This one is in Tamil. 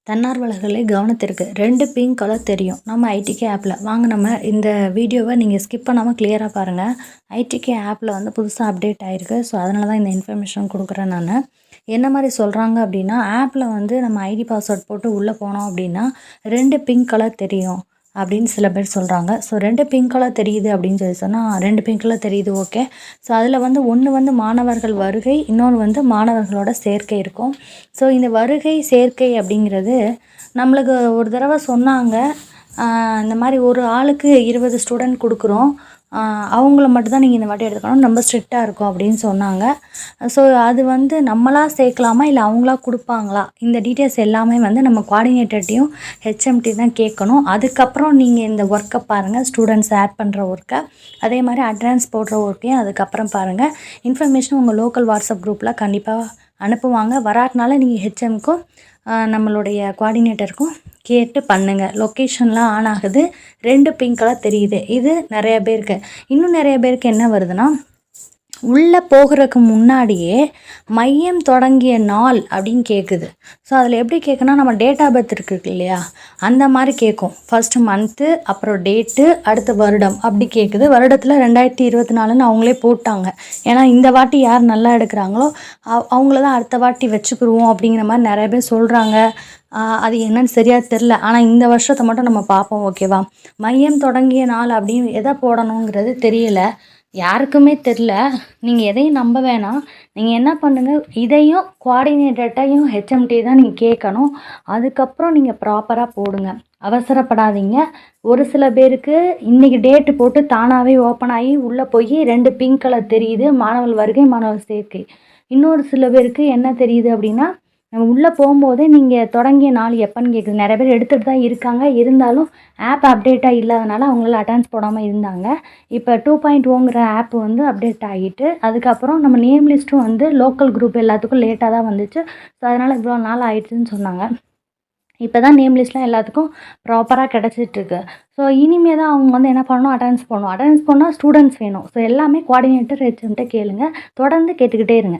தன்னார்வலர்களே கவனத்திற்கு 2 பிங்க் கலர் தெரியும் நம்ம ஐடிகே ஆப்பில். வாங்க நம்ம இந்த வீடியோவை நீங்கள் ஸ்கிப் பண்ணாமல் கிளியராக பாருங்கள். ஐடிகே ஆப்பில் வந்து புதுசாக அப்டேட் ஆகிருக்கு. ஸோ அதனால தான் இந்த இன்ஃபர்மேஷன் கொடுக்குறேன் நான். என்ன மாதிரி சொல்கிறாங்க அப்படின்னா, ஆப்பில் வந்து நம்ம ஐடி பாஸ்வேர்ட் போட்டு உள்ளே போனோம் அப்படின்னா 2 பிங்க் கலர் தெரியும் அப்படின்னு சில பேர் சொல்கிறாங்க. ஸோ 2 பிங்க் கலர் தெரியுது அப்படின்னு சொல்லி சொன்னால் 2 பிங்க் கலர் தெரியுது, ஓகே. ஸோ அதில் வந்து ஒன்று வந்து மாணவர்கள் வருகை, இன்னொன்று வந்து மாணவர்களோட சேர்க்கை இருக்கும். ஸோ இந்த வருகை சேர்க்கை அப்படிங்கிறது நம்மளுக்கு ஒரு தடவை சொன்னாங்க. இந்த மாதிரி ஒரு ஆளுக்கு 20 ஸ்டூடெண்ட் கொடுக்குறோம், அவங்கள மட்டும்தான் நீங்கள் இந்த வாட்டி எடுத்துக்கணும், ரொம்ப ஸ்ட்ரிக்டாக இருக்கும் அப்படின்னு சொன்னாங்க. ஸோ அது வந்து நம்மளாக சேர்க்கலாமா இல்லை அவங்களா கொடுப்பாங்களா, இந்த டீட்டெயில்ஸ் எல்லாமே வந்து நம்ம கோஆர்டினேட்டர்ட்டையும் ஹெச்எம்டி தான் கேட்கணும். அதுக்கப்புறம் நீங்கள் இந்த ஒர்க்கை பாருங்கள், ஸ்டூடெண்ட்ஸ் ஆட் பண்ணுற ஒர்க்கை, அதே மாதிரி அட்வான்ஸ் போடுற ஒர்க்கையும் அதுக்கப்புறம் பாருங்கள். இன்ஃபர்மேஷன் உங்கள் லோக்கல் வாட்ஸ்அப் குரூப்பில் கண்டிப்பாக அனுப்புவாங்க. வராட்டினால நீங்கள் ஹெச்எம்க்கும் நம்மளுடைய கோஆர்டினேட்டருக்கும் கேட்டு பண்ணுங்கள். லொக்கேஷன்லாம் ஆன் ஆகுது, 2 பிங்க் கலர் தெரியுது. இது நிறைய பேருக்கு. இன்னும் நிறைய பேருக்கு என்ன வருதுன்னா, உள்ளே போகிறதுக்கு முன்னாடியே மையம் தொடங்கிய நாள் அப்படின்னு கேட்குது. ஸோ அதில் எப்படி கேட்குன்னா, நம்ம டேட் ஆஃப் பர்த் இருக்கு இல்லையா, அந்த மாதிரி கேட்கும். ஃபஸ்ட்டு மந்த்து, அப்புறம் டேட்டு, அடுத்த வருடம் அப்படி கேட்குது. வருடத்தில் 2024ன்னு அவங்களே போட்டாங்க. ஏன்னா இந்த வாட்டி யார் நல்லா எடுக்கிறாங்களோ அவங்கள தான் அடுத்த வாட்டி வச்சுக்கிருவோம் அப்படிங்கிற மாதிரி நிறைய பேர் சொல்கிறாங்க. அது என்னன்னு சரியாக தெரில. ஆனால் இந்த வருஷத்தை மட்டும் நம்ம பார்ப்போம், ஓகேவா. மையம் தொடங்கிய நாள் அப்படின்னு எதை போடணுங்கிறது தெரியல, யாருக்குமே தெரில. நீங்கள் எதையும் நம்ப வேணாம். நீங்கள் என்ன பண்ணுங்கள், இதையும் கோஆர்டினேட்டர்ட்டையும் ஹெச்எம்டி தான் நீங்கள் கேட்கணும். அதுக்கப்புறம் நீங்கள் ப்ராப்பராக போடுங்க, அவசரப்படாதீங்க. ஒரு சில பேருக்கு இன்றைக்கி டேட்டு போட்டு தானாகவே ஓப்பன் ஆகி உள்ளே போய் 2 பிங்க் கலர் தெரியுது, மாணவர் வருகை மாணவர் சேர்க்கை. இன்னொரு சில பேருக்கு என்ன தெரியுது அப்படின்னா, நம்ம உள்ளே போகும்போதே நீங்கள் தொடங்கிய நாள் எப்போன்னு கேட்குது. நிறைய பேர் எடுத்துகிட்டு தான் இருக்காங்க, இருந்தாலும் ஆப் அப்டேட்டாக இல்லாதனால அவங்களால அட்டெண்டன்ஸ் போடாமல் இருந்தாங்க. இப்போ 2.0ங்கிற ஆப் வந்து அப்டேட் ஆகிட்டு, அதுக்கப்புறம் நம்ம நேம் லிஸ்ட்டும் வந்து லோக்கல் குரூப் எல்லாத்துக்கும் லேட்டாக தான் வந்துச்சு. ஸோ அதனால் இவ்வளோ நாள் ஆயிடுச்சுன்னு சொன்னாங்க. இப்போ தான் நேம் லிஸ்ட்லாம் எல்லாத்துக்கும் ப்ராப்பராக கிடச்சிட்ருக்கு. ஸோ இனிமேல் தான் அவங்க வந்து என்ன பண்ணணும், அட்டெண்டன்ஸ் போடணும். அட்டெண்டன்ஸ் போனால் ஸ்டூடெண்ட்ஸ் வேணும். ஸோ எல்லாமே கோஆர்டினேட்டர் ஹெச்எம்கிட்ட கேளுங்க, தொடர்ந்து கேட்டுக்கிட்டே இருங்க.